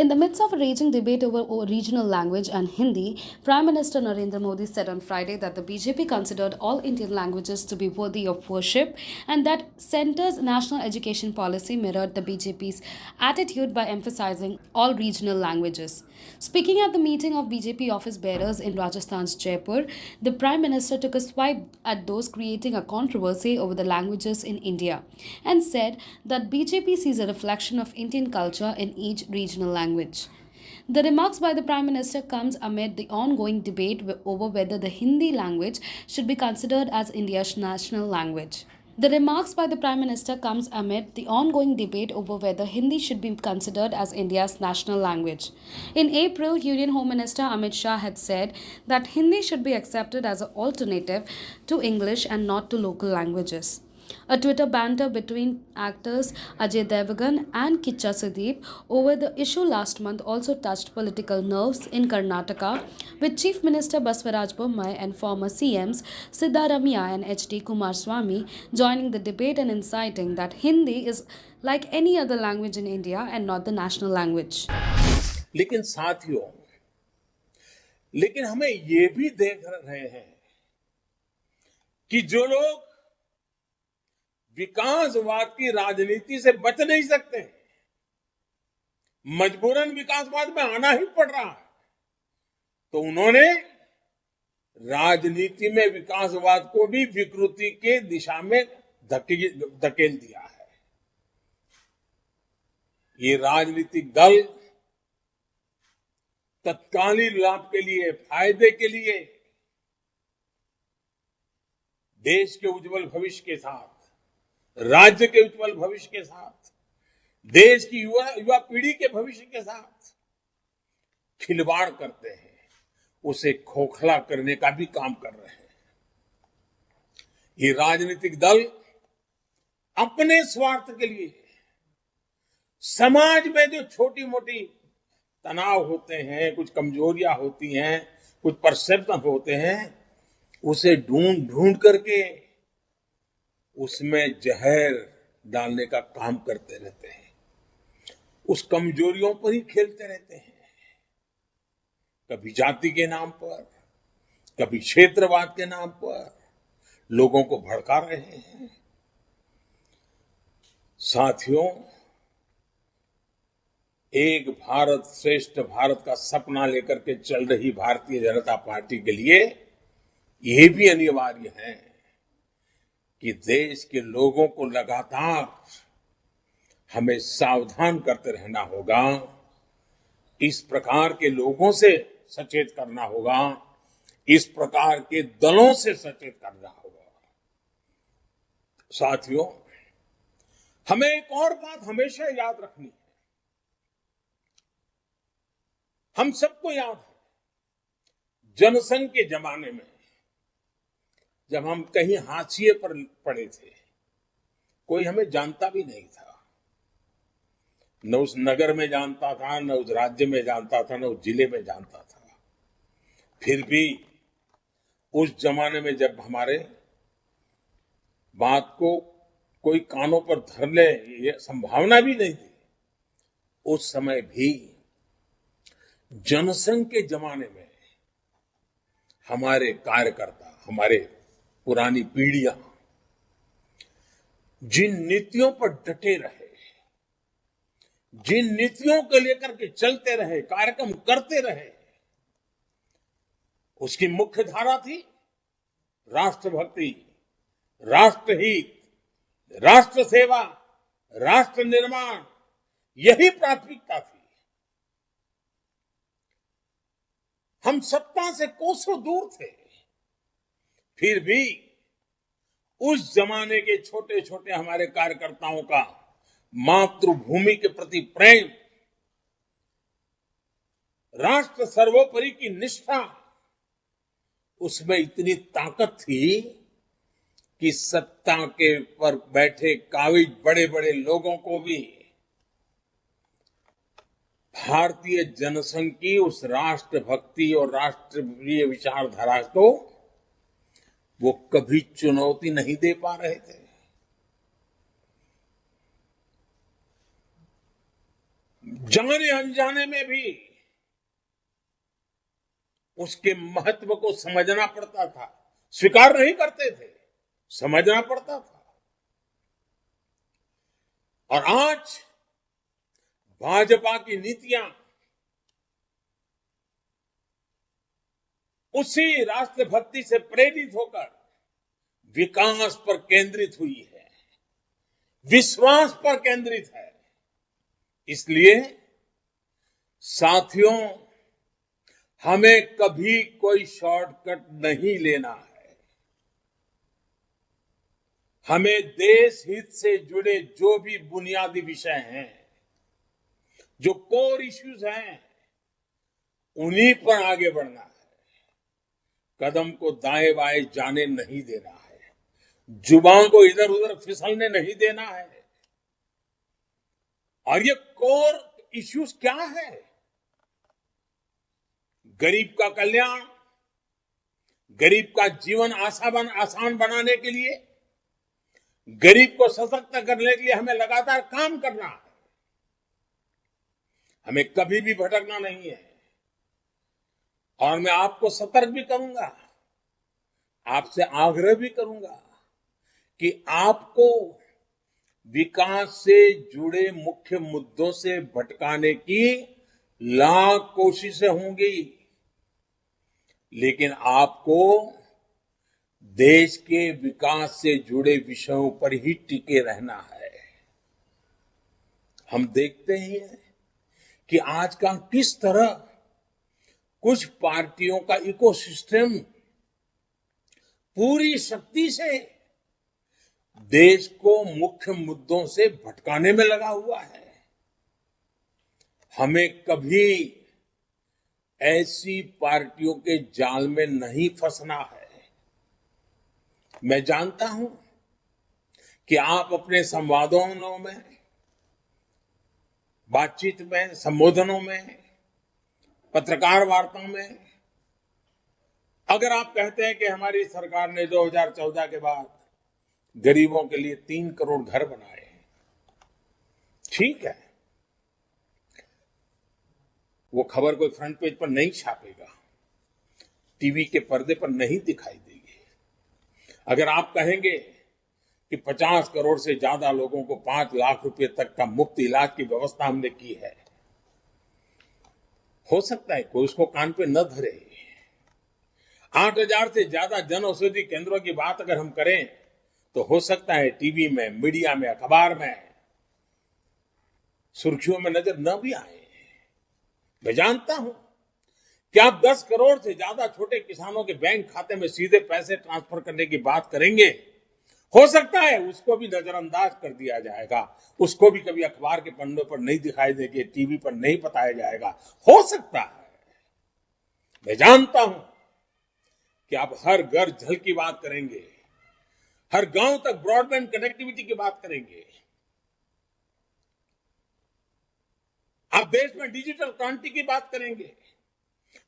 In the midst of a raging debate over regional language and Hindi, Prime Minister Narendra Modi said on Friday that the BJP considered all Indian languages to be worthy of worship and that centre's national education policy mirrored the BJP's attitude by emphasizing all regional languages. Speaking at the meeting of BJP office bearers in Rajasthan's Jaipur, the Prime Minister took a swipe at those creating a controversy over the languages in India and said that BJP sees a reflection of Indian culture in each regional language. The remarks by the Prime Minister comes amid the ongoing debate over whether the Hindi language should be considered as India's national language. The remarks by the Prime Minister comes amid the ongoing debate over whether Hindi should be considered as India's national language. In April, Union Home Minister Amit Shah had said that Hindi should be accepted as an alternative to English and not to local languages. A Twitter banter between actors Ajay Devgan and Kicha Sudeep over the issue last month also touched political nerves in Karnataka, with Chief Minister Baswaraj Bommai and former CMs Siddaramaiah and H.D. Kumaraswamy joining the debate and inciting that Hindi is like any other language in India and not the national language. लेकिन साथियों, लेकिन हमें ये भी देख रहे हैं कि जो लोग विकासवाद की राजनीति से बच नहीं सकते, मजबूरन विकासवाद में आना ही पड़ रहा है, तो उन्होंने राजनीति में विकासवाद को भी विकृति के दिशा में धकेल दिया है। ये राजनीतिक दल तत्कालीन लाभ के लिए, फायदे के लिए देश के उज्जवल भविष्य के साथ, राज्य के उज्जवल भविष्य के साथ, देश की युवा पीढ़ी के भविष्य के साथ खिलवाड़ करते हैं, उसे खोखला करने का भी काम कर रहे हैं। ये राजनीतिक दल अपने स्वार्थ के लिए समाज में जो छोटी मोटी तनाव होते हैं, कुछ कमजोरियां होती हैं, कुछ परसेप्शन होते हैं, उसे ढूंढ ढूंढ करके उसमें जहर डालने का काम करते रहते हैं, उस कमजोरियों पर ही खेलते रहते हैं। कभी जाति के नाम पर, कभी क्षेत्रवाद के नाम पर लोगों को भड़का रहे हैं। साथियों, एक भारत श्रेष्ठ भारत का सपना लेकर के चल रही भारतीय जनता पार्टी के लिए ये भी अनिवार्य है कि देश के लोगों को लगातार हमें सावधान करते रहना होगा, इस प्रकार के लोगों से सचेत करना होगा, इस प्रकार के दलों से सचेत करना होगा। साथियों, हमें एक और बात हमेशा याद रखनी है। हम सबको याद है, जनसंघ के जमाने में जब हम कहीं हाशिए पर पड़े थे, कोई हमें जानता भी नहीं था, न उस नगर में जानता था, न उस राज्य में जानता था, न उस जिले में जानता था। फिर भी उस जमाने में जब हमारे बात को कोई कानों पर धर ले, ये संभावना भी नहीं थी, उस समय भी जनसंघ के जमाने में हमारे कार्यकर्ता, हमारे पुरानी पीढ़ियां जिन नीतियों पर डटे रहे, जिन नीतियों को लेकर के चलते रहे, कार्यक्रम करते रहे, उसकी मुख्य धारा थी राष्ट्रभक्ति, राष्ट्रहित, राष्ट्र सेवा, राष्ट्र निर्माण। यही प्राथमिकता थी। हम सत्ता से कोसों दूर थे, फिर भी उस जमाने के छोटे छोटे हमारे कार्यकर्ताओं का मातृभूमि के प्रति प्रेम, राष्ट्र सर्वोपरि की निष्ठा, उसमें इतनी ताकत थी कि सत्ता के पर बैठे काबिज बड़े बड़े लोगों को भी भारतीय जनसंघ की उस राष्ट्रभक्ति और राष्ट्रीय विचारधारा को वो कभी चुनौती नहीं दे पा रहे थे। जाने अनजाने में भी उसके महत्व को समझना पड़ता था। स्वीकार नहीं करते थे, समझना पड़ता था। और आज भाजपा की नीतियां उसी राष्ट्रभक्ति से प्रेरित होकर विकास पर केंद्रित हुई है, विश्वास पर केंद्रित है। इसलिए साथियों, हमें कभी कोई शॉर्टकट नहीं लेना है। हमें देश हित से जुड़े जो भी बुनियादी विषय हैं, जो कोर इश्यूज हैं, उन्हीं पर आगे बढ़ना है। कदम को दाएं बाएं जाने नहीं देना है, जुबान को इधर उधर फिसलने नहीं देना है। और ये कोर इश्यूज क्या है? गरीब का कल्याण, गरीब का जीवन आसान बनाने के लिए, गरीब को सशक्त करने के लिए हमें लगातार काम करना है। हमें कभी भी भटकना नहीं है। और मैं आपको सतर्क भी करूंगा, आपसे आग्रह भी करूंगा कि आपको विकास से जुड़े मुख्य मुद्दों से भटकाने की लाख कोशिशें होंगी, लेकिन आपको देश के विकास से जुड़े विषयों पर ही टिके रहना है। हम देखते हैं कि आजकल किस तरह कुछ पार्टियों का इकोसिस्टम पूरी शक्ति से देश को मुख्य मुद्दों से भटकाने में लगा हुआ है। हमें कभी ऐसी पार्टियों के जाल में नहीं फंसना है। मैं जानता हूं कि आप अपने संवादों में, बातचीत में, संबोधनों में, पत्रकार वार्ताओं में अगर आप कहते हैं कि हमारी सरकार ने 2014 के बाद गरीबों के लिए 3 करोड़ घर बनाए, ठीक है, वो खबर कोई फ्रंट पेज पर नहीं छापेगा, टीवी के पर्दे पर नहीं दिखाई देगी। अगर आप कहेंगे कि 50 करोड़ से ज्यादा लोगों को 5 लाख रुपए तक का मुफ्त इलाज की व्यवस्था हमने की है, हो सकता है कोई उसको कान पे न धरे। 8,000 से ज्यादा जन औषधि केंद्रों की बात अगर हम करें तो हो सकता है टीवी में, मीडिया में, अखबार में सुर्खियों में नजर न भी आए। मैं जानता हूं कि आप 10 करोड़ से ज्यादा छोटे किसानों के बैंक खाते में सीधे पैसे ट्रांसफर करने की बात करेंगे। हो सकता है उसको भी नजरअंदाज कर दिया जाएगा, उसको भी कभी अखबार के पन्नों पर नहीं दिखाई देंगे, टीवी पर नहीं बताया जाएगा। हो सकता है। मैं जानता हूं कि आप हर घर जल की बात करेंगे, हर गांव तक ब्रॉडबैंड कनेक्टिविटी की बात करेंगे, आप देश में डिजिटल क्रांति की बात करेंगे,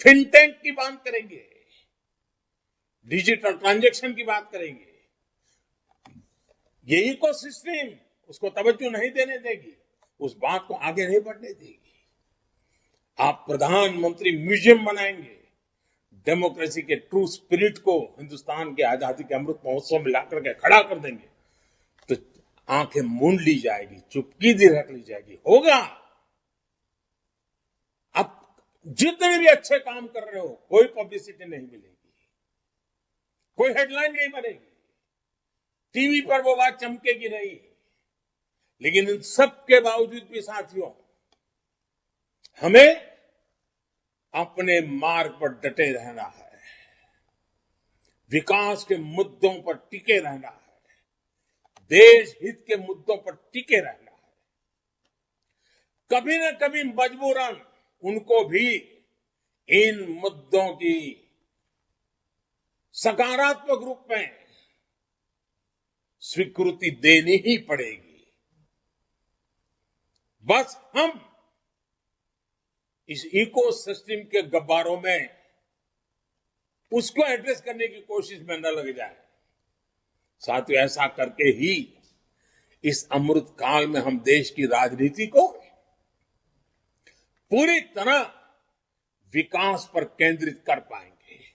फिनटेक की बात करेंगे, डिजिटल ट्रांजैक्शन की बात करेंगे। ये इकोसिस्टम उसको तवज्जो नहीं देने देगी, उस बात को आगे नहीं बढ़ने देगी। आप प्रधानमंत्री म्यूजियम बनाएंगे, डेमोक्रेसी के ट्रू स्पिरिट को हिंदुस्तान के आजादी के अमृत महोत्सव में लाकर के खड़ा कर देंगे तो आंखें मूंद ली जाएगी, चुपकी दी रख ली जाएगी। होगा। अब जितने भी अच्छे काम कर रहे हो, कोई पब्लिसिटी नहीं मिलेगी, कोई हेडलाइन नहीं बनेगी, टीवी पर वो बात चमकेगी नहीं। लेकिन इन सब के बावजूद भी साथियों, हमें अपने मार्ग पर डटे रहना है, विकास के मुद्दों पर टिके रहना है, देश हित के मुद्दों पर टिके रहना है। कभी न कभी मजबूरन उनको भी इन मुद्दों की सकारात्मक रूप में स्वीकृति देनी ही पड़ेगी। बस हम इस इकोसिस्टम के गब्बारों में उसको एड्रेस करने की कोशिश में न लग जाए। साथियों, ऐसा करके ही इस अमृत काल में हम देश की राजनीति को पूरी तरह विकास पर केंद्रित कर पाएंगे।